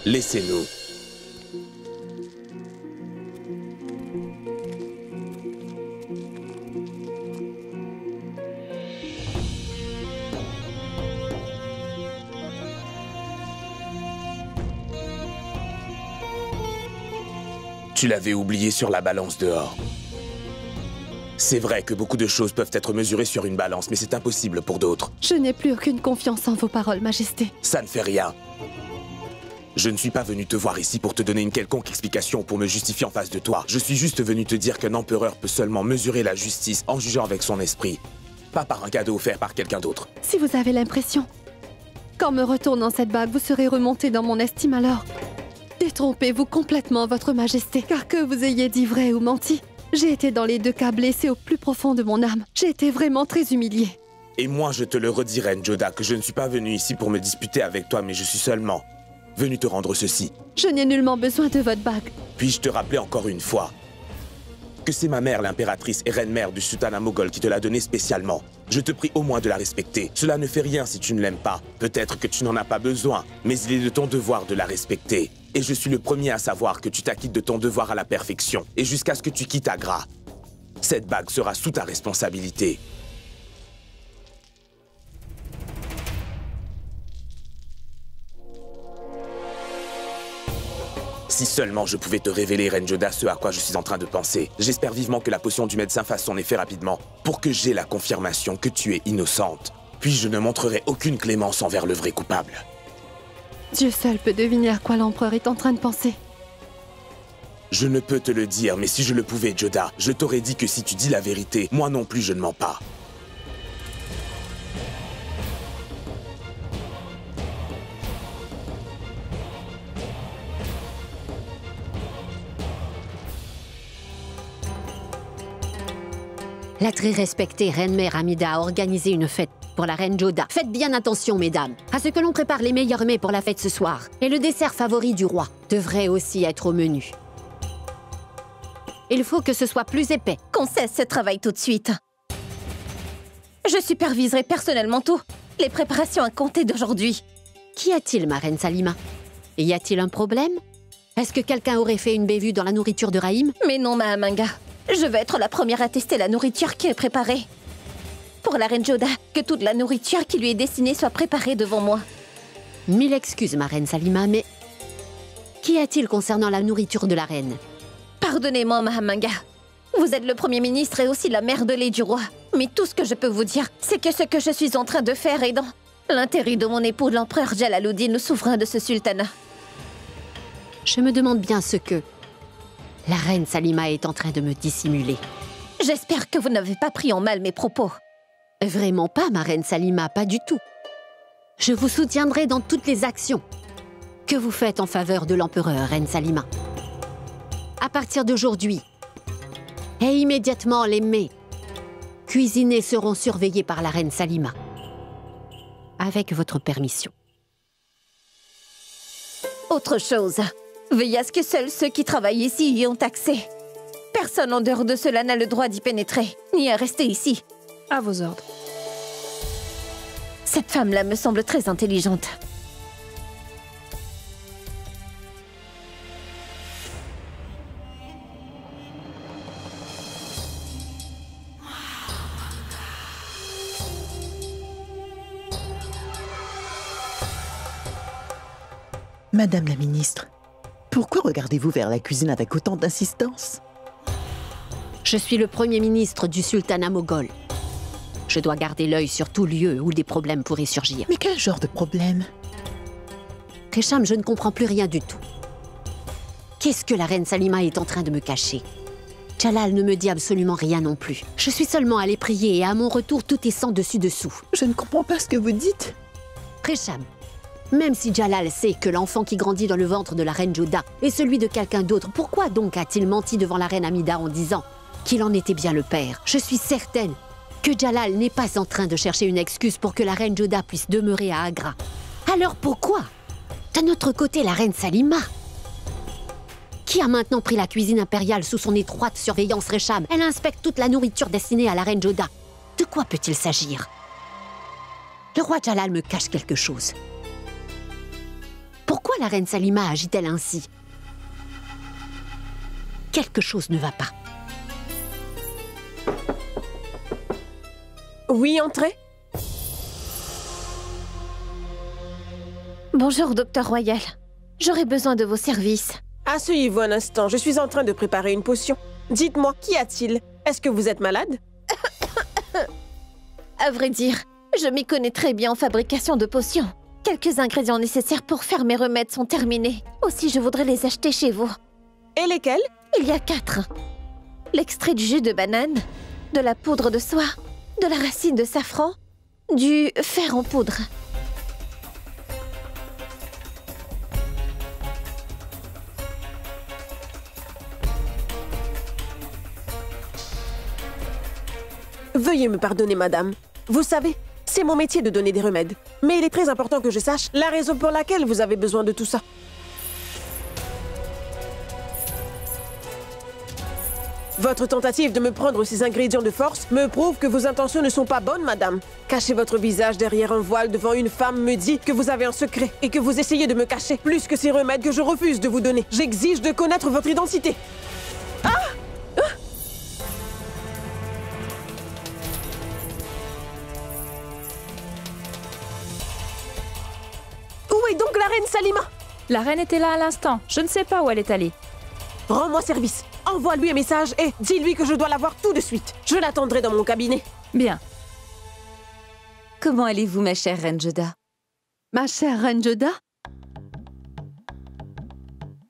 Laissez-nous. Tu l'avais oublié sur la balance dehors. C'est vrai que beaucoup de choses peuvent être mesurées sur une balance, mais c'est impossible pour d'autres. Je n'ai plus aucune confiance en vos paroles, Majesté. Ça ne fait rien. Je ne suis pas venu te voir ici pour te donner une quelconque explication ou pour me justifier en face de toi. Je suis juste venu te dire qu'un empereur peut seulement mesurer la justice en jugeant avec son esprit, pas par un cadeau offert par quelqu'un d'autre. Si vous avez l'impression qu'en me retournant cette bague, vous serez remonté dans mon estime, alors détrompez-vous complètement, votre Majesté. Car que vous ayez dit vrai ou menti, j'ai été dans les deux cas blessé au plus profond de mon âme. J'ai été vraiment très humiliée. Et moi, je te le redis, Reine Joda, que je ne suis pas venu ici pour me disputer avec toi, mais je suis seulement venu te rendre ceci. Je n'ai nullement besoin de votre bague. Puis-je te rappeler encore une fois que c'est ma mère, l'impératrice et reine-mère du sultanat moghol, qui te l'a donnée spécialement. Je te prie au moins de la respecter. Cela ne fait rien si tu ne l'aimes pas. Peut-être que tu n'en as pas besoin, mais il est de ton devoir de la respecter. Et je suis le premier à savoir que tu t'acquittes de ton devoir à la perfection. Et jusqu'à ce que tu quittes Agra, cette bague sera sous ta responsabilité. Si seulement je pouvais te révéler, Reine Joda, ce à quoi je suis en train de penser. J'espère vivement que la potion du médecin fasse son effet rapidement, pour que j'aie la confirmation que tu es innocente. Puis je ne montrerai aucune clémence envers le vrai coupable. Dieu seul peut deviner à quoi l'empereur est en train de penser. Je ne peux te le dire, mais si je le pouvais, Joda, je t'aurais dit que si tu dis la vérité, moi non plus je ne mens pas. La très respectée reine-mère Hamida a organisé une fête pour la reine Joda. Faites bien attention, mesdames, à ce que l'on prépare les meilleurs mets pour la fête ce soir. Et le dessert favori du roi devrait aussi être au menu. Il faut que ce soit plus épais. Qu'on cesse ce travail tout de suite. Je superviserai personnellement tout. Les préparations à compter d'aujourd'hui. Qu'y a-t-il, ma reine Salima? Y a-t-il un problème? Est-ce que quelqu'un aurait fait une bévue dans la nourriture de Rahim? Mais non, Mahamanga. Je vais être la première à tester la nourriture qui est préparée. Pour la reine Joda, que toute la nourriture qui lui est destinée soit préparée devant moi. Mille excuses, ma reine Salima, mais qu'y a-t-il concernant la nourriture de la reine? Pardonnez-moi, Mahamanga. Vous êtes le premier ministre et aussi la mère de lait du roi. Mais tout ce que je peux vous dire, c'est que ce que je suis en train de faire est dans l'intérêt de mon époux, l'empereur Jalaluddin, le souverain de ce sultanat. Je me demande bien ce que la reine Salima est en train de me dissimuler. J'espère que vous n'avez pas pris en mal mes propos. Vraiment pas, ma reine Salima, pas du tout. Je vous soutiendrai dans toutes les actions que vous faites en faveur de l'empereur, reine Salima. À partir d'aujourd'hui, et immédiatement, les mets cuisinés seront surveillés par la reine Salima. Avec votre permission. Autre chose, veillez à ce que seuls ceux qui travaillent ici y ont accès. Personne en dehors de cela n'a le droit d'y pénétrer, ni à rester ici. À vos ordres. Cette femme-là me semble très intelligente. Madame la ministre, pourquoi regardez-vous vers la cuisine avec autant d'insistance? Je suis le premier ministre du sultanat moghol. Je dois garder l'œil sur tout lieu où des problèmes pourraient surgir. Mais quel genre de problème? Resham, je ne comprends plus rien du tout. Qu'est-ce que la reine Salima est en train de me cacher? Jalal ne me dit absolument rien non plus. Je suis seulement allée prier et à mon retour, tout est sans dessus-dessous. Je ne comprends pas ce que vous dites. Resham, même si Jalal sait que l'enfant qui grandit dans le ventre de la reine Joda est celui de quelqu'un d'autre, pourquoi donc a-t-il menti devant la reine Hamida en disant qu'il en était bien le père? Je suis certaine que Jalal n'est pas en train de chercher une excuse pour que la reine Joda puisse demeurer à Agra. Alors pourquoi? D'un autre côté, la reine Salima, qui a maintenant pris la cuisine impériale sous son étroite surveillance, Resham, elle inspecte toute la nourriture destinée à la reine Joda. quoi peut-il s'agir? Le roi Jalal me cache quelque chose. Pourquoi la reine Salima agit-elle ainsi? Quelque chose ne va pas. Oui, entrez. Bonjour, docteur Royal. J'aurais besoin de vos services. Asseyez-vous un instant, je suis en train de préparer une potion. Dites-moi, qu'y a-t-il? Est-ce que vous êtes malade? À vrai dire, je m'y connais très bien en fabrication de potions. Quelques ingrédients nécessaires pour faire mes remèdes sont terminés. Aussi, je voudrais les acheter chez vous. Et lesquels? Il y a 4. L'extrait du jus de banane, de la poudre de soie, de la racine de safran, du fer en poudre. Veuillez me pardonner, madame. Vous savez, c'est mon métier de donner des remèdes. Mais il est très important que je sache la raison pour laquelle vous avez besoin de tout ça. Votre tentative de me prendre ces ingrédients de force me prouve que vos intentions ne sont pas bonnes, madame. Cacher votre visage derrière un voile devant une femme me dit que vous avez un secret et que vous essayez de me cacher plus que ces remèdes que je refuse de vous donner. J'exige de connaître votre identité. Où est donc la reine Salima? La reine était là à l'instant. Je ne sais pas où elle est allée. Rends-moi service. Envoie-lui un message et dis-lui que je dois la voir tout de suite. Je l'attendrai dans mon cabinet. Bien. Comment allez-vous, ma chère reine Joda? Ma chère reine Joda?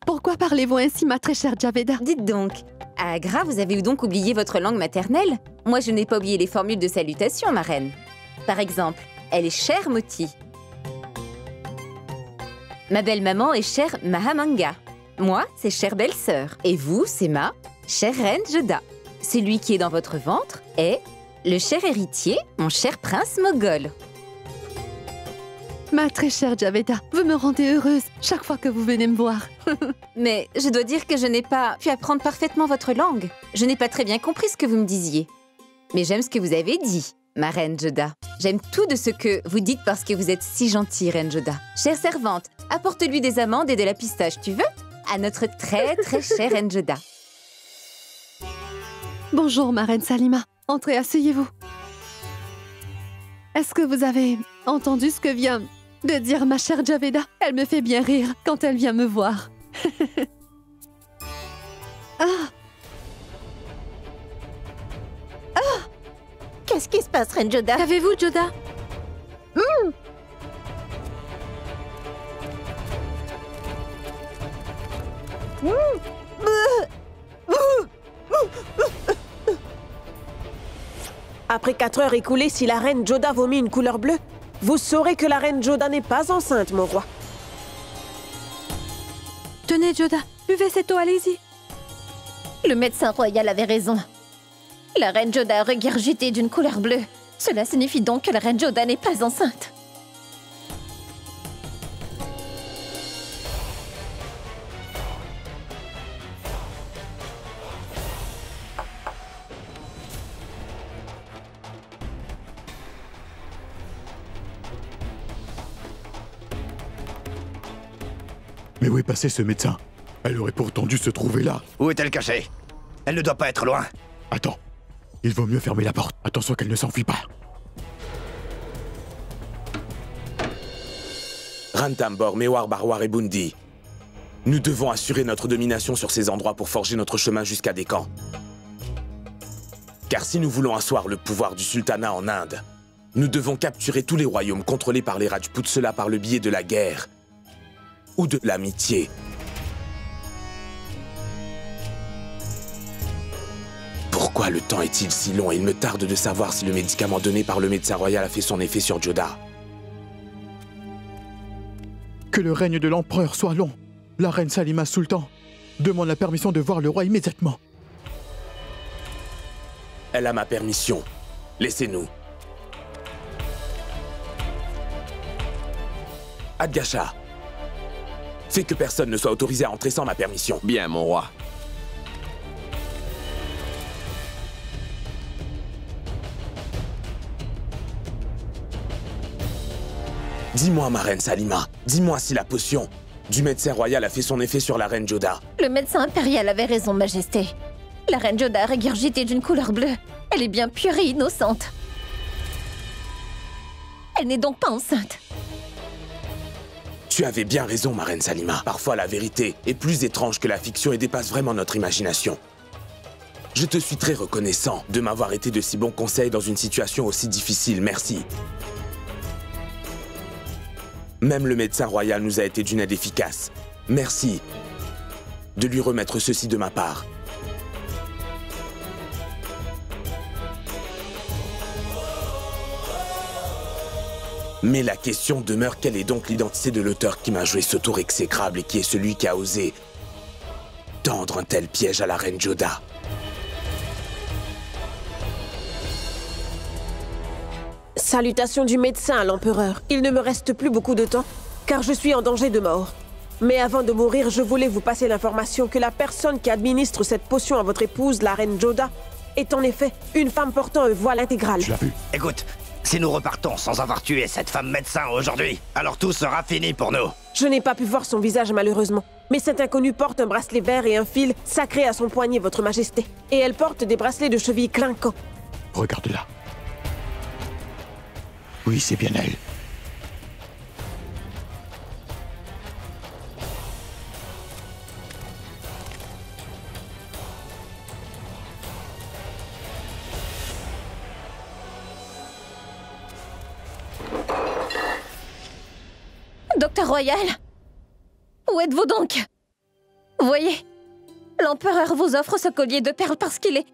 Pourquoi parlez-vous ainsi, ma très chère Javeda? Dites donc, à Agra, vous avez donc oublié votre langue maternelle? Moi, je n'ai pas oublié les formules de salutation, ma reine. Par exemple, elle est chère Moti. Ma belle-maman est chère Mahamanga. Moi, c'est chère belle-sœur. Et vous, c'est ma chère reine Joda. Celui qui est dans votre ventre est le cher héritier, mon cher prince moghol. Ma très chère Javeda, vous me rendez heureuse chaque fois que vous venez me voir. Mais je dois dire que je n'ai pas pu apprendre parfaitement votre langue. Je n'ai pas très bien compris ce que vous me disiez. Mais j'aime ce que vous avez dit, ma reine Joda. J'aime tout de ce que vous dites parce que vous êtes si gentille, reine Joda. Chère servante, apporte-lui des amandes et de la pistache, tu veux? À notre très très chère reine Joda. Bonjour, ma reine Salima. Entrez, asseyez-vous. Est-ce que vous avez entendu ce que vient de dire ma chère Javeda? Elle me fait bien rire quand elle vient me voir. Ah! Qu'est-ce qui se passe, reine Joda? Qu'avez-vous, Joda? Après 4 heures écoulées, si la reine Joda vomit une couleur bleue, vous saurez que la reine Joda n'est pas enceinte, mon roi. Tenez, Joda, buvez cette eau, allez-y. Le médecin royal avait raison. La reine Joda a regurgité d'une couleur bleue. Cela signifie donc que la reine Joda n'est pas enceinte. Mais où est passé ce médecin? Elle aurait pourtant dû se trouver là. Où est-elle cachée? Elle ne doit pas être loin. Attends, il vaut mieux fermer la porte. Attention qu'elle ne s'enfuit pas. Rantambor, Mewar, Barwar et Bundi. Nous devons assurer notre domination sur ces endroits pour forger notre chemin jusqu'à Décan. Car si nous voulons asseoir le pouvoir du sultanat en Inde, nous devons capturer tous les royaumes contrôlés par les Rajputs, cela par le biais de la guerre ou de l'amitié. Pourquoi le temps est-il si long? Il me tarde de savoir si le médicament donné par le médecin royal a fait son effet sur Joda. Que le règne de l'empereur soit long. La reine Salima Sultan demande la permission de voir le roi immédiatement. Elle a ma permission. Laissez-nous. Adgasha, fais que personne ne soit autorisé à entrer sans ma permission. Bien, mon roi. Dis-moi, ma reine Salima, dis-moi si la potion du médecin royal a fait son effet sur la reine Joda. Le médecin impérial avait raison, Majesté. La reine Joda a régurgité d'une couleur bleue. Elle est bien pure et innocente. Elle n'est donc pas enceinte. Tu avais bien raison, ma reine Salima. Parfois, la vérité est plus étrange que la fiction et dépasse vraiment notre imagination. Je te suis très reconnaissant de m'avoir été de si bons conseils dans une situation aussi difficile. Merci. Même le médecin royal nous a été d'une aide efficace. Merci de lui remettre ceci de ma part. Mais la question demeure, quelle est donc l'identité de l'auteur qui m'a joué ce tour exécrable et qui est celui qui a osé tendre un tel piège à la reine Joda? Salutations du médecin à l'empereur. Il ne me reste plus beaucoup de temps, car je suis en danger de mort. Mais avant de mourir, je voulais vous passer l'information que la personne qui administre cette potion à votre épouse, la reine Joda, est en effet une femme portant un voile intégral. Tu l'as vu? Écoute, si nous repartons sans avoir tué cette femme médecin aujourd'hui, alors tout sera fini pour nous. Je n'ai pas pu voir son visage malheureusement, mais cet inconnu porte un bracelet vert et un fil sacré à son poignet, votre majesté. Et elle porte des bracelets de cheville clinquants. Regarde-la. Oui, c'est bien elle. Docteur Royal, où êtes-vous donc? Voyez, l'empereur vous offre ce collier de perles parce qu'il est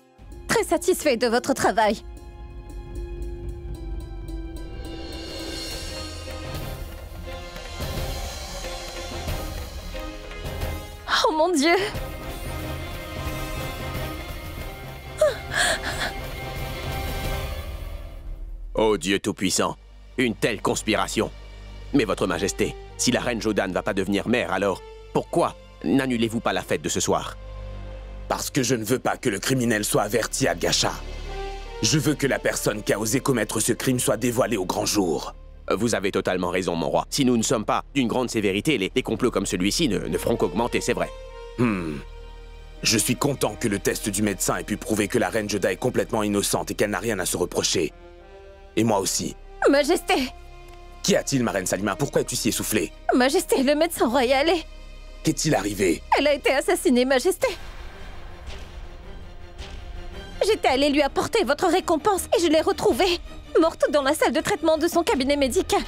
très satisfait de votre travail. Oh mon Dieu! Oh Dieu Tout-Puissant, une telle conspiration! Mais votre Majesté, si la reine Joda ne va pas devenir mère, alors pourquoi n'annulez-vous pas la fête de ce soir? Parce que je ne veux pas que le criminel soit averti à Gacha. Je veux que la personne qui a osé commettre ce crime soit dévoilée au grand jour. Vous avez totalement raison, mon roi. Si nous ne sommes pas d'une grande sévérité, les complots comme celui-ci ne feront qu'augmenter, c'est vrai. Je suis content que le test du médecin ait pu prouver que la reine Joda est complètement innocente et qu'elle n'a rien à se reprocher. Et moi aussi. Majesté! Qu'y a-t-il, ma reine Salima? Pourquoi es-tu si essoufflée? Majesté, le médecin royal est... Qu'est-il arrivé? Elle a été assassinée, Majesté. J'étais allée lui apporter votre récompense et je l'ai retrouvée, morte dans la salle de traitement de son cabinet médical.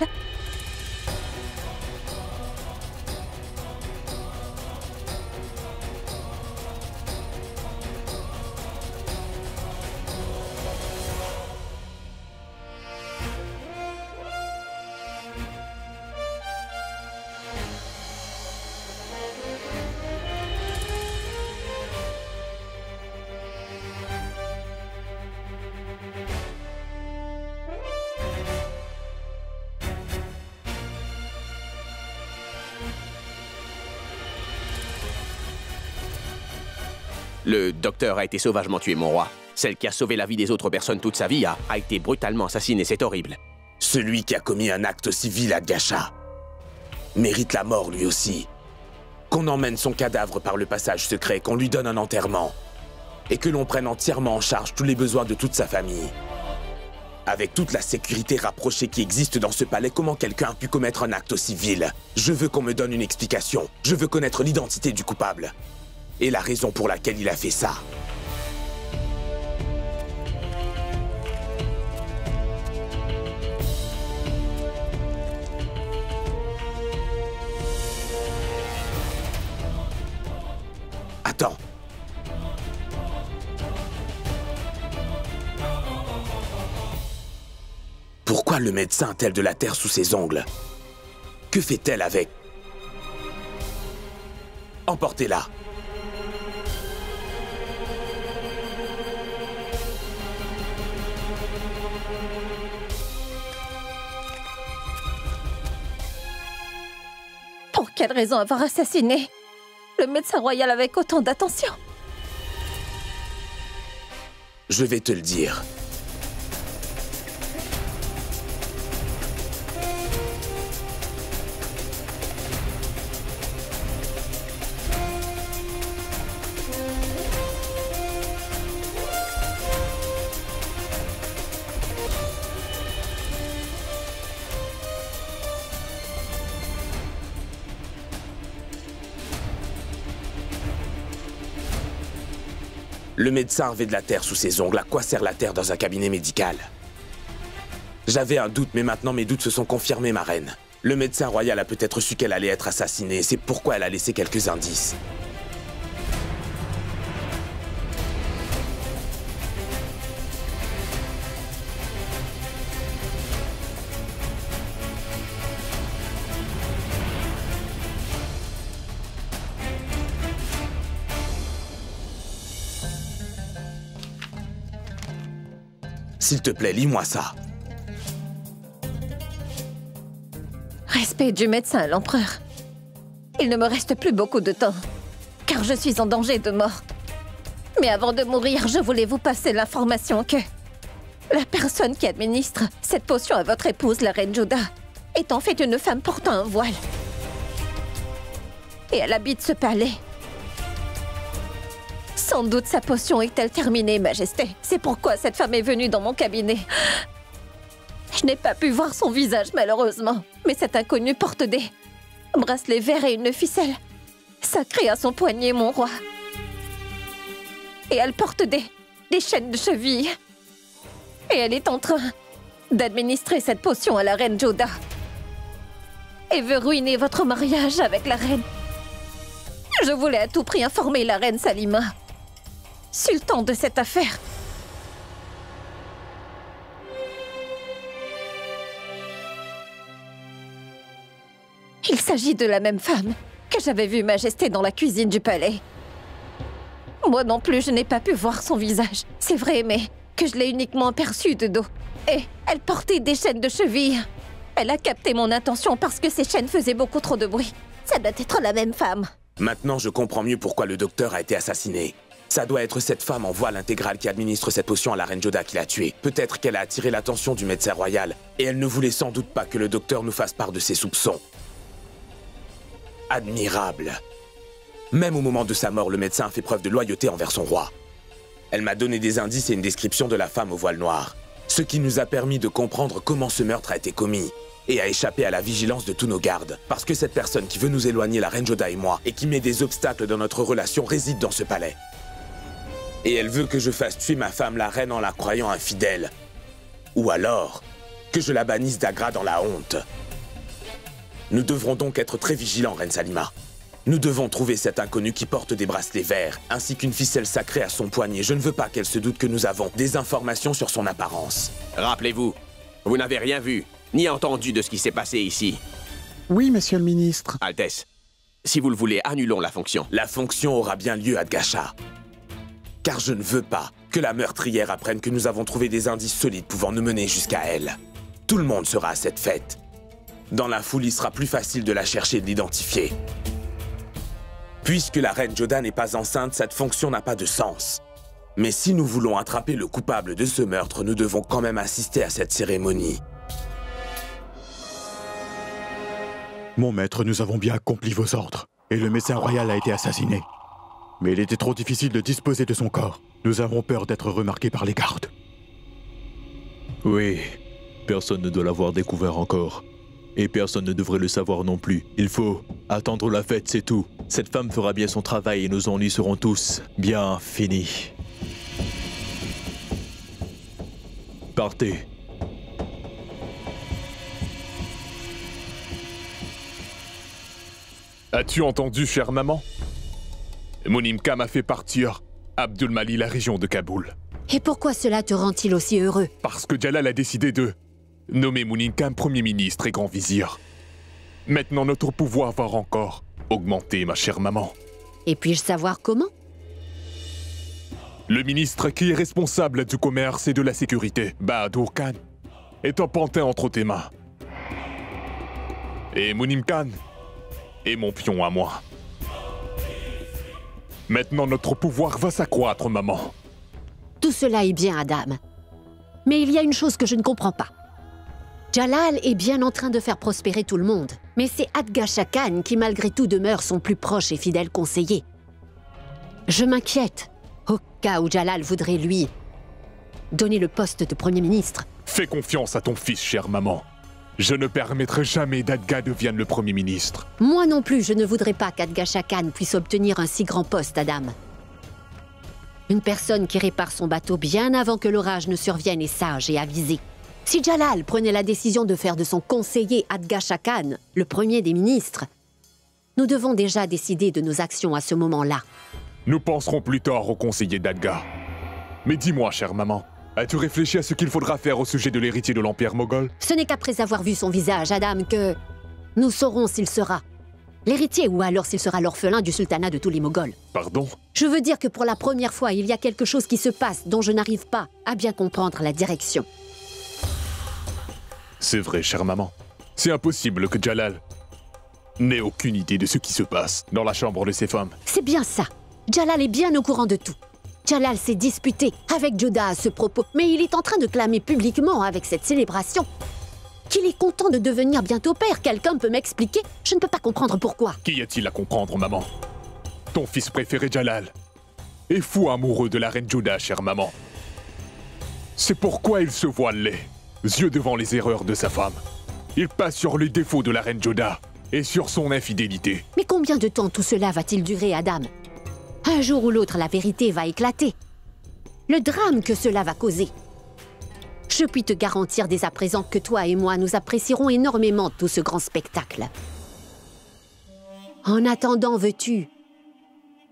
Le docteur a été sauvagement tué, mon roi. Celle qui a sauvé la vie des autres personnes toute sa vie a été brutalement assassinée, c'est horrible. Celui qui a commis un acte aussi vil à Gacha mérite la mort lui aussi. Qu'on emmène son cadavre par le passage secret, qu'on lui donne un enterrement et que l'on prenne entièrement en charge tous les besoins de toute sa famille. Avec toute la sécurité rapprochée qui existe dans ce palais, comment quelqu'un a pu commettre un acte aussi vil? Je veux qu'on me donne une explication. Je veux connaître l'identité du coupable et la raison pour laquelle il a fait ça. Attends. Pourquoi le médecin a-t-elle de la terre sous ses ongles? Que fait-elle avec? Emportez-la. Pour quelle raison avoir assassiné le médecin royal avec autant d'attention? Je vais te le dire. Le médecin avait de la terre sous ses ongles. À quoi sert la terre dans un cabinet médical? J'avais un doute, mais maintenant mes doutes se sont confirmés, ma reine. Le médecin royal a peut-être su qu'elle allait être assassinée, c'est pourquoi elle a laissé quelques indices. S'il te plaît, lis-moi ça. Respect du médecin à l'empereur. Il ne me reste plus beaucoup de temps, car je suis en danger de mort. Mais avant de mourir, je voulais vous passer l'information que la personne qui administre cette potion à votre épouse, la reine Joda, est en fait une femme portant un voile. Et elle habite ce palais. Sans doute sa potion est-elle terminée, Majesté. C'est pourquoi cette femme est venue dans mon cabinet. Je n'ai pas pu voir son visage, malheureusement. Mais cet inconnu porte des bracelets verts et une ficelle sacrée à son poignet, mon roi. Et elle porte des chaînes de cheville. Et elle est en train d'administrer cette potion à la reine Joda. Et veut ruiner votre mariage avec la reine. Je voulais à tout prix informer la reine Salima, sultan de cette affaire. Il s'agit de la même femme que j'avais vue Majesté dans la cuisine du palais. Moi non plus, je n'ai pas pu voir son visage. C'est vrai, mais que je l'ai uniquement aperçue de dos. Et elle portait des chaînes de cheville. Elle a capté mon intention parce que ces chaînes faisaient beaucoup trop de bruit. Ça doit être la même femme. Maintenant, je comprends mieux pourquoi le docteur a été assassiné. Ça doit être cette femme en voile intégrale qui administre cette potion à la reine Joda qui l'a tuée. Peut-être qu'elle a attiré l'attention du médecin royal, et elle ne voulait sans doute pas que le docteur nous fasse part de ses soupçons. Admirable. Même au moment de sa mort, le médecin a fait preuve de loyauté envers son roi. Elle m'a donné des indices et une description de la femme au voile noir, ce qui nous a permis de comprendre comment ce meurtre a été commis et a échappé à la vigilance de tous nos gardes. Parce que cette personne qui veut nous éloigner, la reine Joda et moi, et qui met des obstacles dans notre relation, réside dans ce palais. Et elle veut que je fasse tuer ma femme, la reine, en la croyant infidèle. Ou alors, que je la bannisse d'Agra dans la honte. Nous devrons donc être très vigilants, reine Salima. Nous devons trouver cet inconnu qui porte des bracelets verts, ainsi qu'une ficelle sacrée à son poignet. Je ne veux pas qu'elle se doute que nous avons des informations sur son apparence. Rappelez-vous, vous n'avez rien vu, ni entendu de ce qui s'est passé ici. Oui, monsieur le ministre. Altesse, si vous le voulez, annulons la fonction. La fonction aura bien lieu, Adgasha. Car je ne veux pas que la meurtrière apprenne que nous avons trouvé des indices solides pouvant nous mener jusqu'à elle. Tout le monde sera à cette fête. Dans la foule, il sera plus facile de la chercher et de l'identifier. Puisque la reine Joda n'est pas enceinte, cette fonction n'a pas de sens. Mais si nous voulons attraper le coupable de ce meurtre, nous devons quand même assister à cette cérémonie. Mon maître, nous avons bien accompli vos ordres. Et le médecin royal a été assassiné. Mais il était trop difficile de disposer de son corps. Nous avons peur d'être remarqués par les gardes. Oui, personne ne doit l'avoir découvert encore. Et personne ne devrait le savoir non plus. Il faut attendre la fête, c'est tout. Cette femme fera bien son travail et nos ennuis seront tous bien finis. Partez. As-tu entendu, chère maman? Monimka m'a fait partir Abdulmali, la région de Kaboul. Et pourquoi cela te rend-il aussi heureux? Parce que Jalal a décidé de nommer Monimka Premier ministre et Grand Vizir. Maintenant, notre pouvoir va encore augmenter, ma chère maman. Et puis-je savoir comment? Le ministre qui est responsable du commerce et de la sécurité, Bahadur Khan, est en pantin entre tes mains. Et Monim Khan est mon pion à moi. Maintenant, notre pouvoir va s'accroître, maman. Tout cela est bien, Adam. Mais il y a une chose que je ne comprends pas. Jalal est bien en train de faire prospérer tout le monde. Mais c'est Adgasha Khan qui, malgré tout, demeure son plus proche et fidèle conseiller. Je m'inquiète. Au cas où Jalal voudrait, lui, donner le poste de Premier ministre. Fais confiance à ton fils, chère maman. Je ne permettrai jamais d'Adga devienne le Premier ministre. Moi non plus, je ne voudrais pas qu'Adgasha Khan puisse obtenir un si grand poste, Adam. Une personne qui répare son bateau bien avant que l'orage ne survienne est sage et avisée. Si Jalal prenait la décision de faire de son conseiller Adga Shakan le premier des ministres, nous devons déjà décider de nos actions à ce moment-là. Nous penserons plus tard au conseiller d'Adga. Mais dis-moi, chère maman, as-tu réfléchi à ce qu'il faudra faire au sujet de l'héritier de l'Empire moghol? Ce n'est qu'après avoir vu son visage, Adam, que nous saurons s'il sera l'héritier ou alors s'il sera l'orphelin du sultanat de tous les Moghols. Pardon? Je veux dire que pour la première fois, il y a quelque chose qui se passe dont je n'arrive pas à bien comprendre la direction. C'est vrai, chère maman. C'est impossible que Jalal n'ait aucune idée de ce qui se passe dans la chambre de ces femmes. C'est bien ça. Jalal est bien au courant de tout. Jalal s'est disputé avec Joda à ce propos, mais il est en train de clamer publiquement avec cette célébration qu'il est content de devenir bientôt père. Quelqu'un peut m'expliquer? Je ne peux pas comprendre pourquoi. Qu'y a-t-il à comprendre, maman? Ton fils préféré, Jalal, est fou amoureux de la reine Joda, chère maman. C'est pourquoi il se voile les yeux devant les erreurs de sa femme. Il passe sur les défauts de la reine Joda et sur son infidélité. Mais combien de temps tout cela va-t-il durer, Adam? Un jour ou l'autre, la vérité va éclater. Le drame que cela va causer. Je puis te garantir dès à présent que toi et moi, nous apprécierons énormément tout ce grand spectacle. En attendant, veux-tu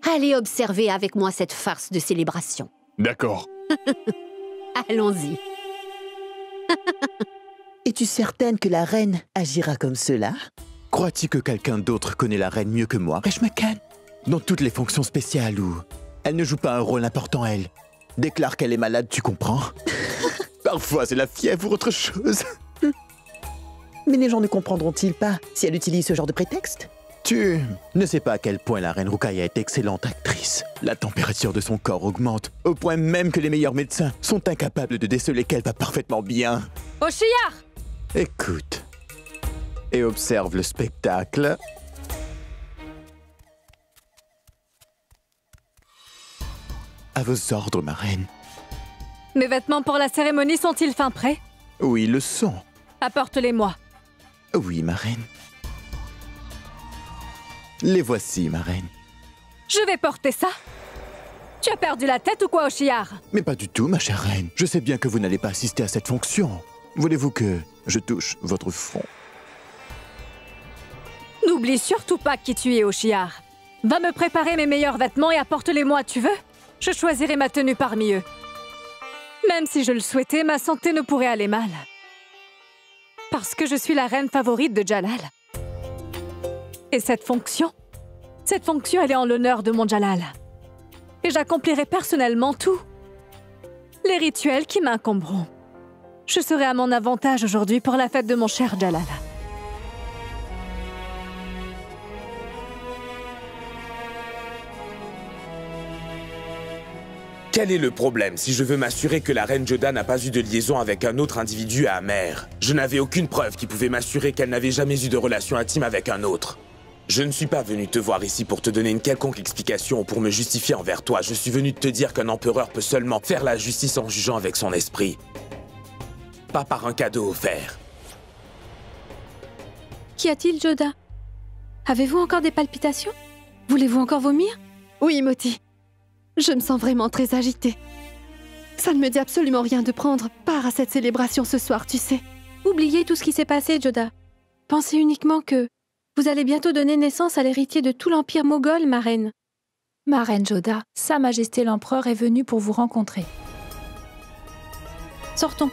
aller observer avec moi cette farce de célébration? D'accord. Allons-y. Es-tu certaine que la reine agira comme cela? Crois-tu que quelqu'un d'autre connaît la reine mieux que moi, Reshmakan? Dans toutes les fonctions spéciales où elle ne joue pas un rôle important, elle déclare qu'elle est malade, tu comprends? Parfois, c'est la fièvre ou autre chose. Mais les gens ne comprendront-ils pas si elle utilise ce genre de prétexte? Tu ne sais pas à quel point la reine Ruqayya est excellente actrice. La température de son corps augmente, au point même que les meilleurs médecins sont incapables de déceler qu'elle va parfaitement bien. Oshiyar! Écoute et observe le spectacle. À vos ordres, ma reine. Mes vêtements pour la cérémonie sont-ils fin prêts? Oui, le sont. Apporte-les-moi. Oui, ma reine. Les voici, ma reine. Je vais porter ça. Tu as perdu la tête ou quoi, Oshiyar? Mais pas du tout, ma chère reine. Je sais bien que vous n'allez pas assister à cette fonction. Voulez-vous que je touche votre front? N'oublie surtout pas qui tu es, Oshiyar. Va me préparer mes meilleurs vêtements et apporte-les-moi, tu veux? Je choisirai ma tenue parmi eux. Même si je le souhaitais, ma santé ne pourrait aller mal. Parce que je suis la reine favorite de Jalal. Et cette fonction, elle est en l'honneur de mon Jalal. Et j'accomplirai personnellement tout. Les rituels qui m'incomberont. Je serai à mon avantage aujourd'hui pour la fête de mon cher Jalal. Quel est le problème si je veux m'assurer que la reine Joda n'a pas eu de liaison avec un autre individu à Amer? Je n'avais aucune preuve qui pouvait m'assurer qu'elle n'avait jamais eu de relation intime avec un autre. Je ne suis pas venu te voir ici pour te donner une quelconque explication ou pour me justifier envers toi. Je suis venu te dire qu'un empereur peut seulement faire la justice en jugeant avec son esprit. Pas par un cadeau offert. Qu'y a-t-il, Joda? Avez-vous encore des palpitations? Voulez-vous encore vomir? Oui, Moti. Je me sens vraiment très agitée. Ça ne me dit absolument rien de prendre part à cette célébration ce soir, tu sais. Oubliez tout ce qui s'est passé, Joda. Pensez uniquement que vous allez bientôt donner naissance à l'héritier de tout l'Empire moghol, ma reine. Ma reine Joda, Sa Majesté l'Empereur est venu pour vous rencontrer. Sortons.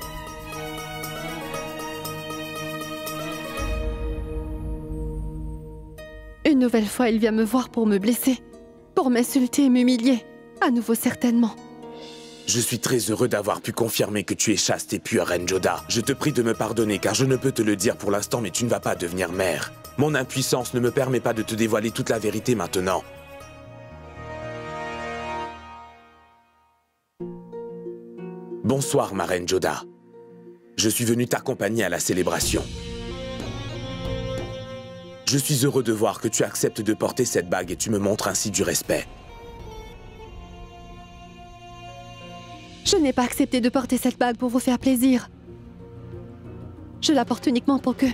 Une nouvelle fois, il vient me voir pour me blesser, pour m'insulter et m'humilier. À nouveau, certainement. Je suis très heureux d'avoir pu confirmer que tu es chaste et pure, Reine Joda. Je te prie de me pardonner car je ne peux te le dire pour l'instant, mais tu ne vas pas devenir mère. Mon impuissance ne me permet pas de te dévoiler toute la vérité maintenant. Bonsoir, ma Reine Joda. Je suis venu t'accompagner à la célébration. Je suis heureux de voir que tu acceptes de porter cette bague et tu me montres ainsi du respect. Je n'ai pas accepté de porter cette bague pour vous faire plaisir. Je la porte uniquement pour que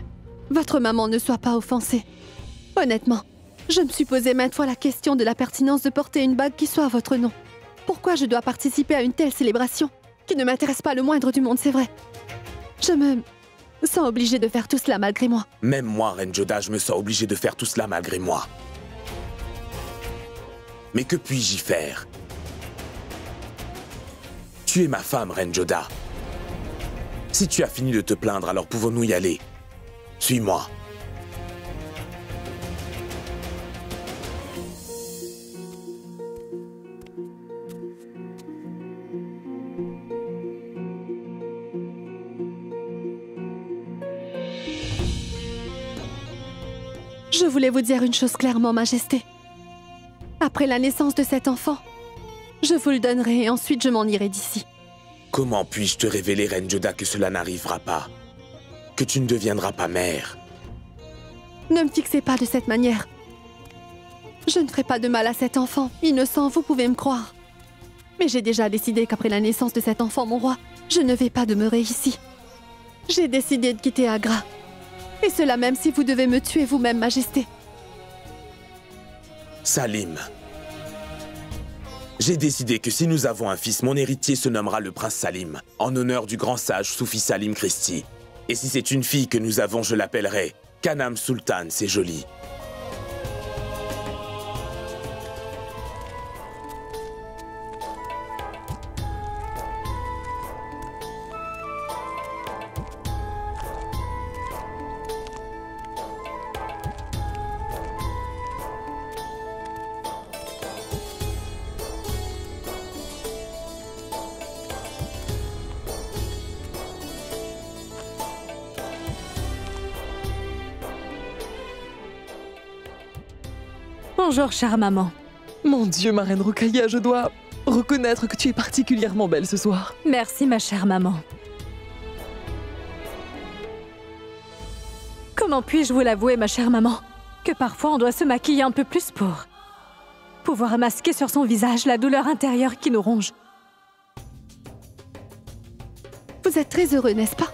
votre maman ne soit pas offensée. Honnêtement, je me suis posé maintes fois la question de la pertinence de porter une bague qui soit à votre nom. Pourquoi je dois participer à une telle célébration qui ne m'intéresse pas le moindre du monde, c'est vrai. Je me sens obligée de faire tout cela malgré moi. Même moi, Reine Joda, je me sens obligée de faire tout cela malgré moi. Mais que puis-je y faire? Tu es ma femme, Reine Joda. Si tu as fini de te plaindre, alors pouvons-nous y aller? Suis-moi. Je voulais vous dire une chose clairement, Majesté. Après la naissance de cet enfant, je vous le donnerai et ensuite je m'en irai d'ici. Comment puis-je te révéler, Reine Joda, que cela n'arrivera pas? Que tu ne deviendras pas mère? Ne me fixez pas de cette manière. Je ne ferai pas de mal à cet enfant, innocent, vous pouvez me croire. Mais j'ai déjà décidé qu'après la naissance de cet enfant, mon roi, je ne vais pas demeurer ici. J'ai décidé de quitter Agra. Et cela même si vous devez me tuer vous-même, Majesté. Salim. J'ai décidé que si nous avons un fils, mon héritier se nommera le prince Salim, en honneur du grand sage Soufi Salim Christi. Et si c'est une fille que nous avons, je l'appellerai Kanam Sultan, c'est joli. Bonjour, chère maman. Mon Dieu, ma reine Rokhaya, je dois reconnaître que tu es particulièrement belle ce soir. Merci, ma chère maman. Comment puis-je vous l'avouer, ma chère maman, que parfois on doit se maquiller un peu plus pour pouvoir masquer sur son visage la douleur intérieure qui nous ronge. Vous êtes très heureux, n'est-ce pas?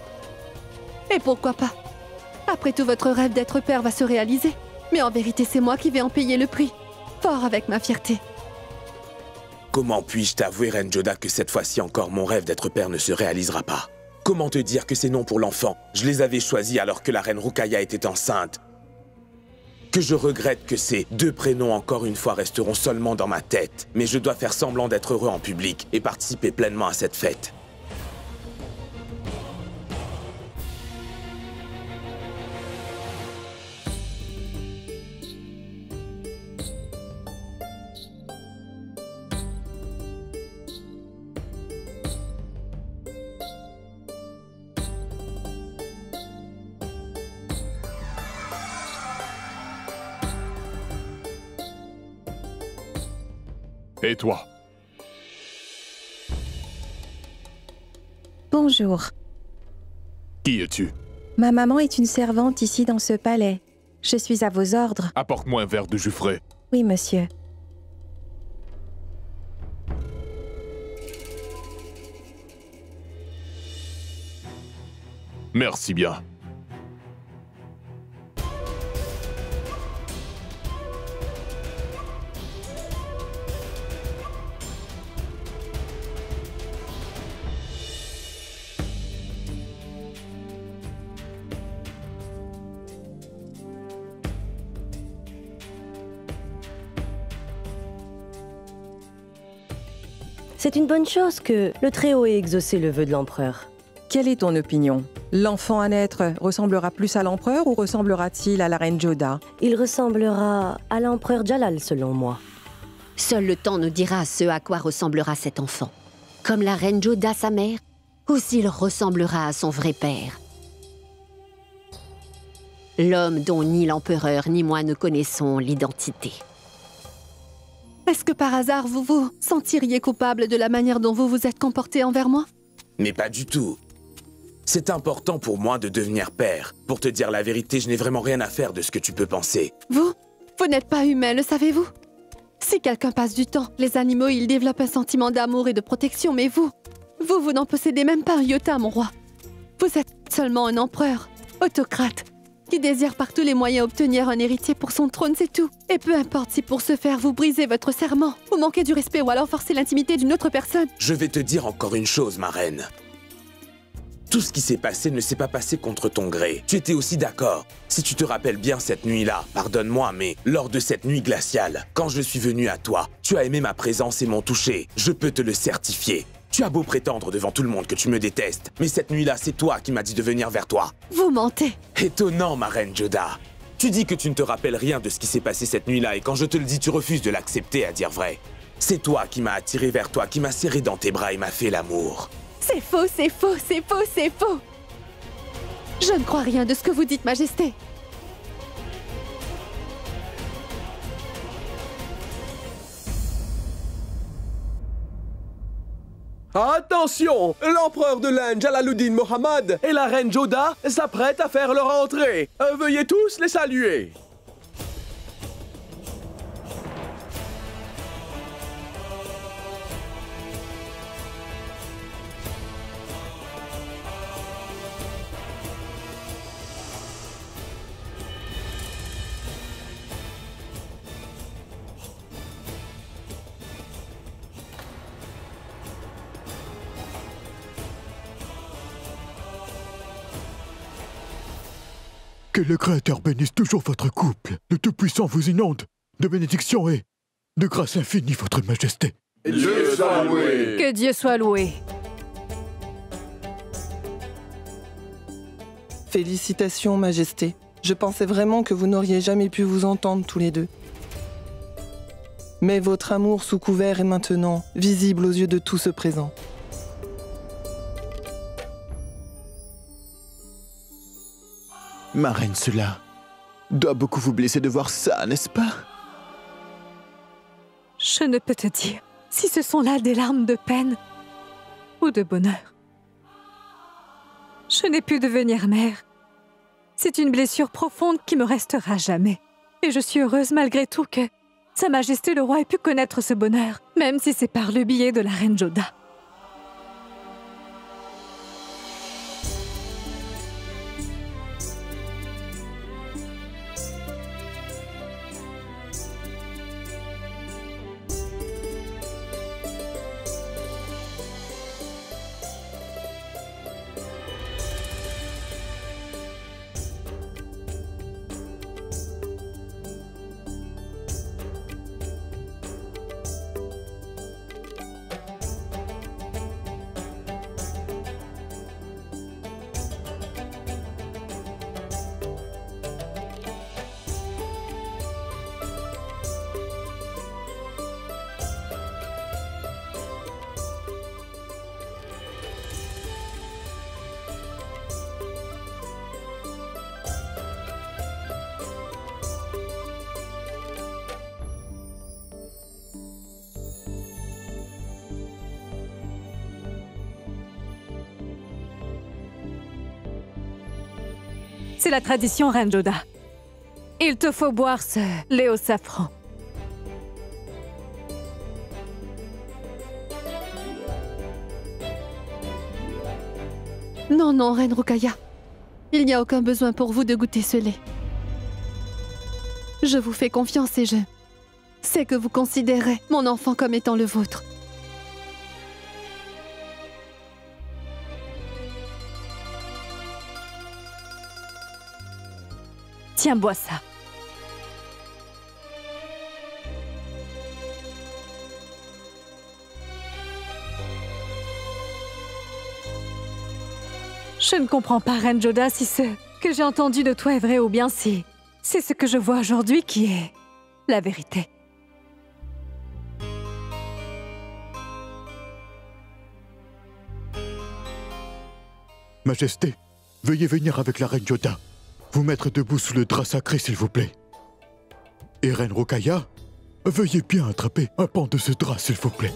Et pourquoi pas? Après tout, votre rêve d'être père va se réaliser. Mais en vérité, c'est moi qui vais en payer le prix. Fort avec ma fierté. Comment puis-je t'avouer, Reine Joda, que cette fois-ci encore mon rêve d'être père ne se réalisera pas? Comment te dire que ces noms pour l'enfant, je les avais choisis alors que la reine Rokhaya était enceinte? Que je regrette que ces deux prénoms encore une fois resteront seulement dans ma tête. Mais je dois faire semblant d'être heureux en public et participer pleinement à cette fête. Et toi? Bonjour. Qui es-tu? Ma maman est une servante ici dans ce palais. Je suis à vos ordres. Apporte-moi un verre de jus frais. Oui, monsieur. Merci bien. C'est une bonne chose que le Très-Haut ait exaucé le vœu de l'empereur. Quelle est ton opinion? L'enfant à naître ressemblera plus à l'empereur ou ressemblera-t-il à la reine Joda? Il ressemblera à l'empereur Jalal, selon moi. Seul le temps nous dira ce à quoi ressemblera cet enfant. Comme la reine Joda, sa mère, ou s'il ressemblera à son vrai père. L'homme dont ni l'empereur ni moi ne connaissons l'identité. Est-ce que par hasard vous vous sentiriez coupable de la manière dont vous vous êtes comporté envers moi? Mais pas du tout. C'est important pour moi de devenir père. Pour te dire la vérité, je n'ai vraiment rien à faire de ce que tu peux penser. Vous n'êtes pas humain, le savez-vous? Si quelqu'un passe du temps, les animaux, ils développent un sentiment d'amour et de protection, mais vous n'en possédez même pas un iota, mon roi. Vous êtes seulement un empereur, autocrate, qui désire par tous les moyens obtenir un héritier pour son trône, c'est tout. Et peu importe si pour ce faire, vous brisez votre serment, vous manquez du respect ou alors forcez l'intimité d'une autre personne. Je vais te dire encore une chose, ma reine. Tout ce qui s'est passé ne s'est pas passé contre ton gré. Tu étais aussi d'accord. Si tu te rappelles bien cette nuit-là, pardonne-moi, mais lors de cette nuit glaciale, quand je suis venu à toi, tu as aimé ma présence et mon toucher. Je peux te le certifier. Tu as beau prétendre devant tout le monde que tu me détestes, mais cette nuit-là, c'est toi qui m'as dit de venir vers toi. Vous mentez. Étonnant, ma reine Joda. Tu dis que tu ne te rappelles rien de ce qui s'est passé cette nuit-là, et quand je te le dis, tu refuses de l'accepter, à dire vrai. C'est toi qui m'as attiré vers toi, qui m'as serré dans tes bras et m'a fait l'amour. C'est faux, c'est faux, c'est faux, c'est faux. Je ne crois rien de ce que vous dites, Majesté. Attention! L'empereur de l'Inde, Jalaluddin Mohammad, et la reine Joda s'apprêtent à faire leur entrée. Veuillez tous les saluer. Que le Créateur bénisse toujours votre couple. Le Tout-Puissant vous inonde de bénédictions et de grâce infinie, votre Majesté. Dieu soit loué. Que Dieu soit loué. Félicitations, Majesté. Je pensais vraiment que vous n'auriez jamais pu vous entendre tous les deux. Mais votre amour sous couvert est maintenant visible aux yeux de tous ceux présents. Ma reine, cela doit beaucoup vous blesser de voir ça, n'est-ce pas? Je ne peux te dire si ce sont là des larmes de peine ou de bonheur. Je n'ai pu devenir mère. C'est une blessure profonde qui me restera à jamais. Et je suis heureuse malgré tout que Sa Majesté le roi ait pu connaître ce bonheur, même si c'est par le biais de la reine Joda. C'est la tradition, Reine Joda. Il te faut boire ce lait au safran. Non, non, Reine Rukaya. Il n'y a aucun besoin pour vous de goûter ce lait. Je vous fais confiance et je sais que vous considérez mon enfant comme étant le vôtre. Tiens, bois ça. Je ne comprends pas, Reine Joda, si ce que j'ai entendu de toi est vrai ou bien si c'est ce que je vois aujourd'hui qui est la vérité. Majesté, veuillez venir avec la reine Joda. Vous mettre debout sous le drap sacré, s'il vous plaît. Et Reine Rukaya, veuillez bien attraper un pan de ce drap, s'il vous plaît.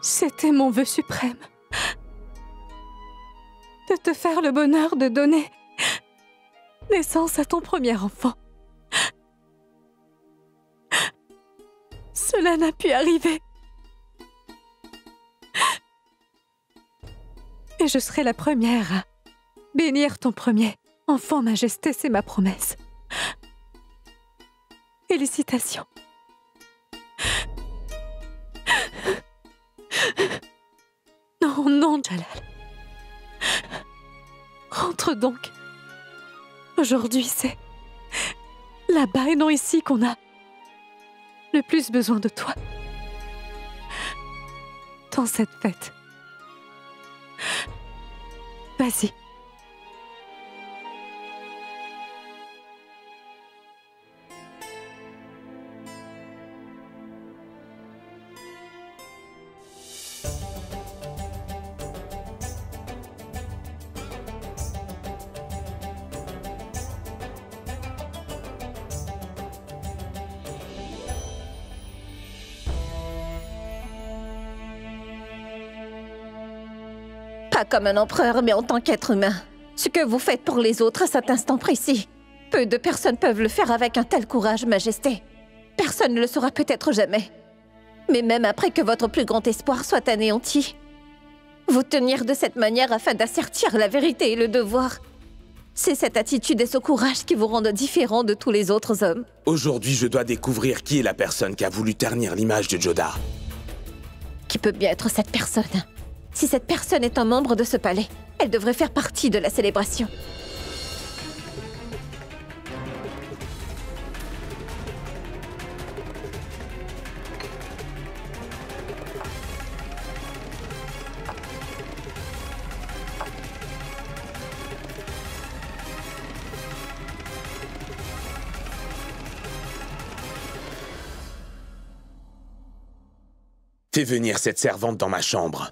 C'était mon vœu suprême. De te faire le bonheur de donner naissance à ton premier enfant. Cela n'a pu arriver. Et je serai la première à bénir ton premier enfant, Majesté, c'est ma promesse. Félicitations. Non, non, Jalal. Rentre donc. Aujourd'hui, c'est là-bas et non ici qu'on a le plus besoin de toi. Dans cette fête. Vas-y. Pas comme un empereur, mais en tant qu'être humain. Ce que vous faites pour les autres à cet instant précis, peu de personnes peuvent le faire avec un tel courage, Majesté. Personne ne le saura peut-être jamais. Mais même après que votre plus grand espoir soit anéanti, vous tenir de cette manière afin d'assertir la vérité et le devoir, c'est cette attitude et ce courage qui vous rendent différent de tous les autres hommes. Aujourd'hui, je dois découvrir qui est la personne qui a voulu ternir l'image de Joda. Qui peut bien être cette personne? Si cette personne est un membre de ce palais, elle devrait faire partie de la célébration. Fais venir cette servante dans ma chambre.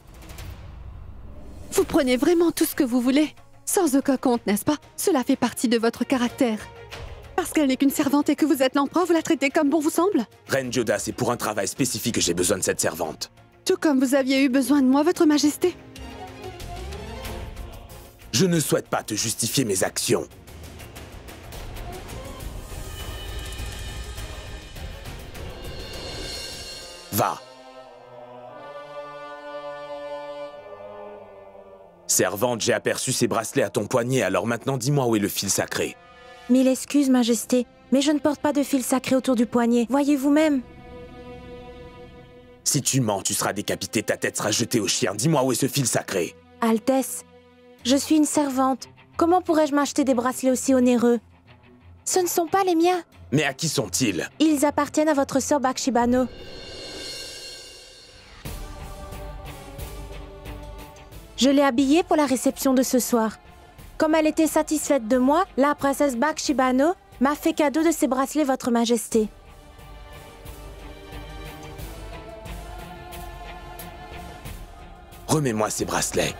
Vous prenez vraiment tout ce que vous voulez, sans aucun compte, n'est-ce pas? Cela fait partie de votre caractère. Parce qu'elle n'est qu'une servante et que vous êtes l'empereur, vous la traitez comme bon vous semble? Reine Joda, c'est pour un travail spécifique que j'ai besoin de cette servante. Tout comme vous aviez eu besoin de moi, votre majesté. Je ne souhaite pas te justifier mes actions. Va. Servante, j'ai aperçu ces bracelets à ton poignet, alors maintenant dis-moi où est le fil sacré. Mille excuses, Majesté, mais je ne porte pas de fil sacré autour du poignet. Voyez vous-même. Si tu mens, tu seras décapité, ta tête sera jetée au chien. Dis-moi où est ce fil sacré. Altesse, je suis une servante. Comment pourrais-je m'acheter des bracelets aussi onéreux? Ce ne sont pas les miens. Mais à qui sont-ils? Ils appartiennent à votre sœur Bakshibano. Je l'ai habillée pour la réception de ce soir. Comme elle était satisfaite de moi, la princesse Bakshibano m'a fait cadeau de ces bracelets, votre majesté. Remets-moi ces bracelets.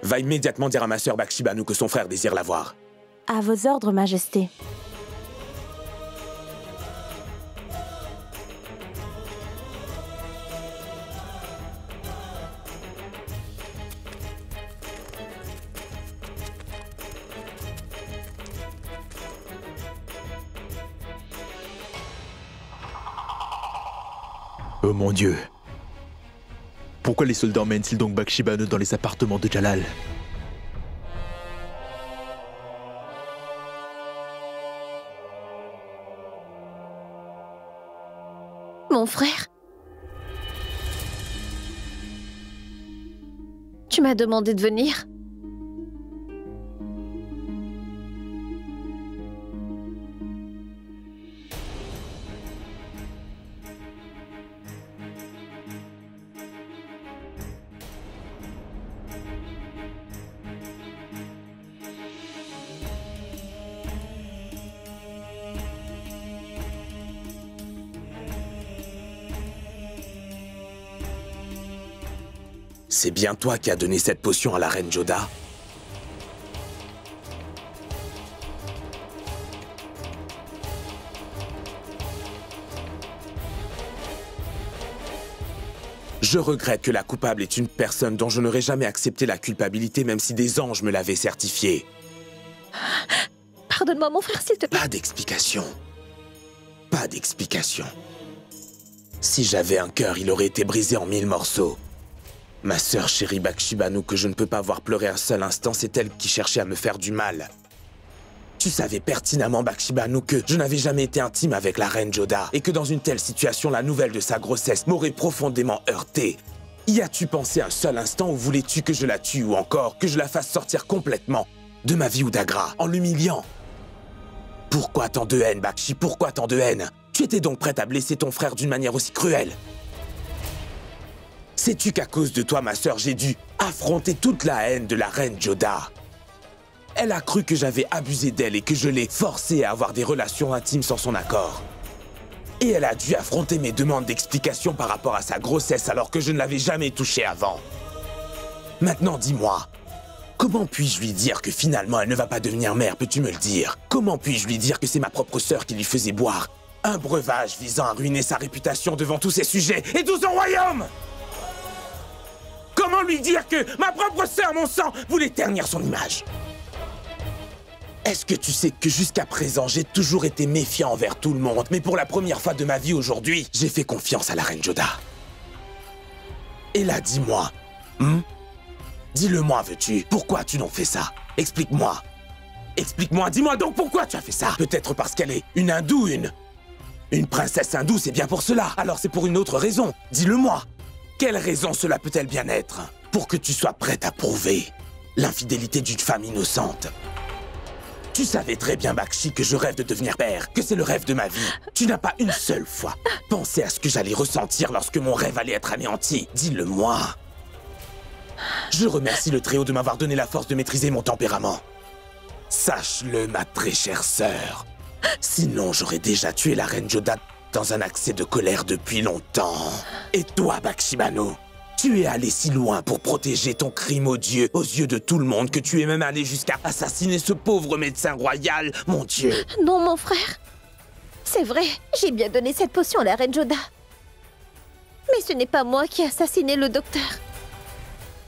Va immédiatement dire à ma sœur Bakshibano que son frère désire la voir. À vos ordres, majesté. Oh mon Dieu. Pourquoi les soldats emmènent-ils donc Bakshibano dans les appartements de Jalal? Mon frère? Tu m'as demandé de venir? C'est bien toi qui as donné cette potion à la reine Joda? Je regrette que la coupable est une personne dont je n'aurais jamais accepté la culpabilité même si des anges me l'avaient certifié. Pardonne-moi, mon frère, s'il te plaît. Pas d'explication. Pas d'explication. Si j'avais un cœur, il aurait été brisé en 1000 morceaux. Ma sœur chérie Bakshi Banu, que je ne peux pas voir pleurer un seul instant, c'est elle qui cherchait à me faire du mal. Tu savais pertinemment, Bakshi Banu, que je n'avais jamais été intime avec la reine Joda et que dans une telle situation, la nouvelle de sa grossesse m'aurait profondément heurté. Y as-tu pensé un seul instant ou voulais-tu que je la tue ou encore que je la fasse sortir complètement de ma vie Udagra en l'humiliant? Pourquoi tant de haine, Bakshi? Pourquoi tant de haine? Tu étais donc prête à blesser ton frère d'une manière aussi cruelle? Sais-tu qu'à cause de toi, ma sœur, j'ai dû affronter toute la haine de la reine Joda? Elle a cru que j'avais abusé d'elle et que je l'ai forcée à avoir des relations intimes sans son accord. Et elle a dû affronter mes demandes d'explication par rapport à sa grossesse alors que je ne l'avais jamais touchée avant. Maintenant, dis-moi, comment puis-je lui dire que finalement elle ne va pas devenir mère, peux-tu me le dire? Comment puis-je lui dire que c'est ma propre sœur qui lui faisait boire un breuvage visant à ruiner sa réputation devant tous ses sujets et tout son royaume? Comment lui dire que ma propre sœur, mon sang, voulait ternir son image? Est-ce que tu sais que jusqu'à présent, j'ai toujours été méfiant envers tout le monde, mais pour la première fois de ma vie aujourd'hui, j'ai fait confiance à la reine Joda. Et là, dis-moi, dis-le-moi, veux-tu, pourquoi tu n'en fais ça? Explique-moi. Explique-moi, dis-moi donc pourquoi tu as fait ça? Peut-être parce qu'elle est une hindoue, une princesse hindoue, c'est bien pour cela. Alors c'est pour une autre raison. Dis-le-moi. Quelle raison cela peut-elle bien être? Pour que tu sois prête à prouver l'infidélité d'une femme innocente. Tu savais très bien, Bakshi, que je rêve de devenir père, que c'est le rêve de ma vie. Tu n'as pas une seule fois pensé à ce que j'allais ressentir lorsque mon rêve allait être anéanti. Dis-le-moi. Je remercie le Très-Haut de m'avoir donné la force de maîtriser mon tempérament. Sache-le, ma très chère sœur. Sinon, j'aurais déjà tué la reine Joda dans un accès de colère depuis longtemps. Et toi, Bakshi Banu, tu es allé si loin pour protéger ton crime odieux aux yeux de tout le monde que tu es même allé jusqu'à assassiner ce pauvre médecin royal, mon Dieu. Non, mon frère. C'est vrai, j'ai bien donné cette potion à la reine Joda. Mais ce n'est pas moi qui ai assassiné le docteur.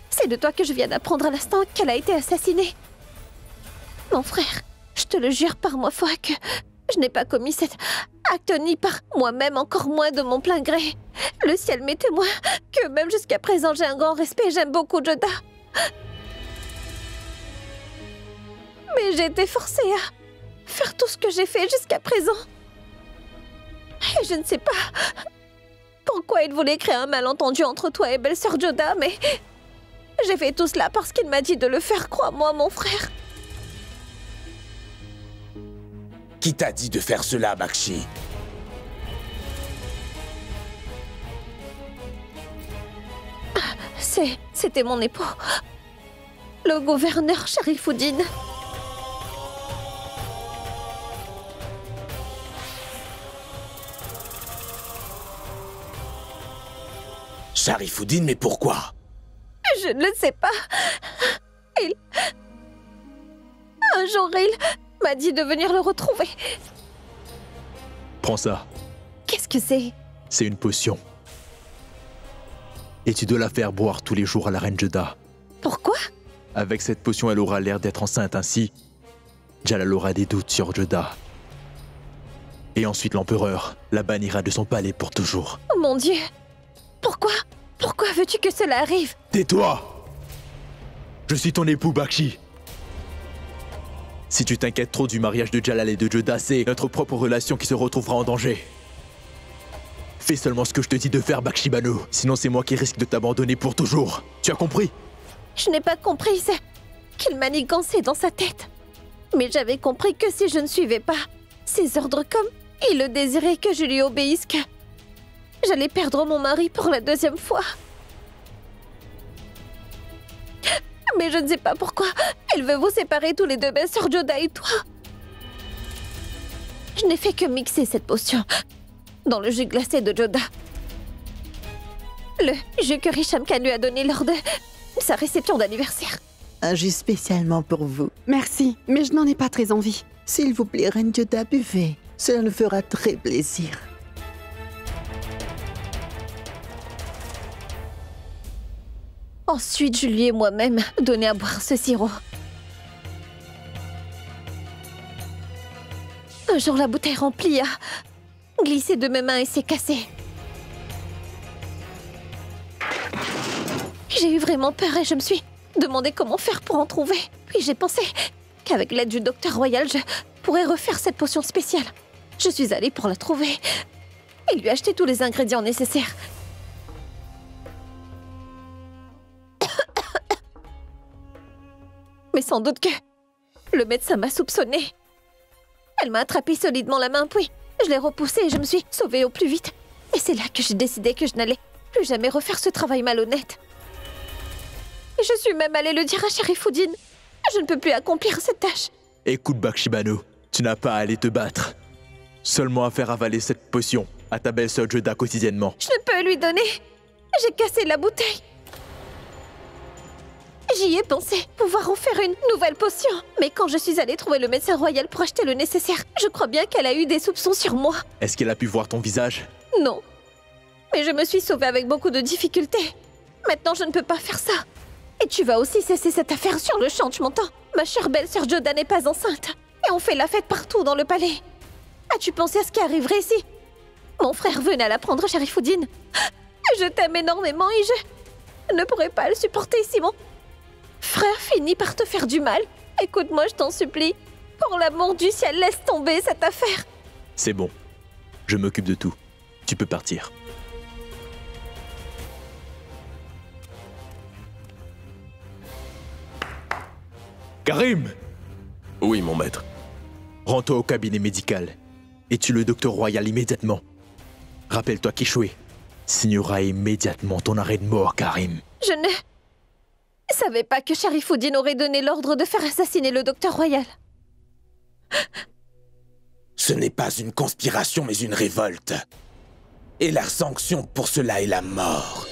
C'est de toi que je viens d'apprendre à l'instant qu'elle a été assassinée. Mon frère, je te le jure par ma foi que je n'ai pas commis cet acte ni par moi-même, encore moins de mon plein gré. Le ciel m'est témoin que même jusqu'à présent j'ai un grand respect, j'aime beaucoup Joda. Mais j'ai été forcée à faire tout ce que j'ai fait jusqu'à présent. Et je ne sais pas pourquoi il voulait créer un malentendu entre toi et belle-sœur Joda, mais j'ai fait tout cela parce qu'il m'a dit de le faire, crois-moi, mon frère. Qui t'a dit de faire cela, Bakshi? C'était mon époux, le gouverneur Sharifuddin. Sharifuddin, mais pourquoi? Je ne le sais pas. Un jour, il m'a dit de venir le retrouver. Prends ça. Qu'est-ce que c'est? C'est une potion. Et tu dois la faire boire tous les jours à la reine Joda. Pourquoi? Avec cette potion, elle aura l'air d'être enceinte ainsi. Jalal aura des doutes sur Joda. Et ensuite l'empereur la bannira de son palais pour toujours. Oh mon Dieu! Pourquoi? Pourquoi veux-tu que cela arrive? Tais-toi! Je suis ton époux, Bakshi. Si tu t'inquiètes trop du mariage de Jalal et de Joda, c'est notre propre relation qui se retrouvera en danger. Fais seulement ce que je te dis de faire, Bakshi Banu. Sinon c'est moi qui risque de t'abandonner pour toujours. Tu as compris? Je n'ai pas compris, c'est qu'il manigançait dans sa tête. Mais j'avais compris que si je ne suivais pas ses ordres comme il le désirait que je lui obéisse, que j'allais perdre mon mari pour la deuxième fois. Mais je ne sais pas pourquoi il veut vous séparer tous les deux, belle-sœur Joda et toi. Je n'ai fait que mixer cette potion dans le jus glacé de Joda. Le jus que Risham Khan lui a donné lors de sa réception d'anniversaire. Un jus spécialement pour vous. Merci, mais je n'en ai pas très envie. S'il vous plaît, Reine Joda, buvez. Cela nous fera très plaisir. Ensuite, je lui ai moi-même donné à boire ce sirop. Un jour, la bouteille remplie a glissé de mes mains et s'est cassée. J'ai eu vraiment peur et je me suis demandé comment faire pour en trouver. Puis j'ai pensé qu'avec l'aide du docteur Royal, je pourrais refaire cette potion spéciale. Je suis allée pour la trouver et lui acheter tous les ingrédients nécessaires. Mais sans doute que le médecin m'a soupçonné. Elle m'a attrapé solidement la main, puis je l'ai repoussée et je me suis sauvée au plus vite. Et c'est là que j'ai décidé que je n'allais plus jamais refaire ce travail malhonnête. Et je suis même allée le dire à Sharifuddin. Je ne peux plus accomplir cette tâche. Écoute, Bakshi Bano, tu n'as pas à aller te battre. Seulement à faire avaler cette potion à ta belle-sœur Joda quotidiennement. Je ne peux lui donner. J'ai cassé la bouteille. J'y ai pensé, pouvoir en faire une nouvelle potion. Mais quand je suis allée trouver le médecin royal pour acheter le nécessaire, je crois bien qu'elle a eu des soupçons sur moi. Est-ce qu'elle a pu voir ton visage? Non. Mais je me suis sauvée avec beaucoup de difficultés. Maintenant, je ne peux pas faire ça. Et tu vas aussi cesser cette affaire sur le champ, tu m'entends? Ma chère belle-sœur Joda n'est pas enceinte. Et on fait la fête partout dans le palais. As-tu pensé à ce qui arriverait si mon frère venait à l'apprendre, Sharifuddin? Je t'aime énormément et je ne pourrais pas le supporter si mon frère finit par te faire du mal. Écoute-moi, je t'en supplie. Pour l'amour du ciel, laisse tomber cette affaire. C'est bon. Je m'occupe de tout. Tu peux partir. Karim! Oui, mon maître. Rends-toi au cabinet médical et tue le docteur Royal immédiatement. Rappelle-toi qu'échoué signera immédiatement ton arrêt de mort, Karim. Je ne savais pas que Sharifuddin aurait donné l'ordre de faire assassiner le docteur Royal. Ce n'est pas une conspiration, mais une révolte. Et la sanction pour cela est la mort.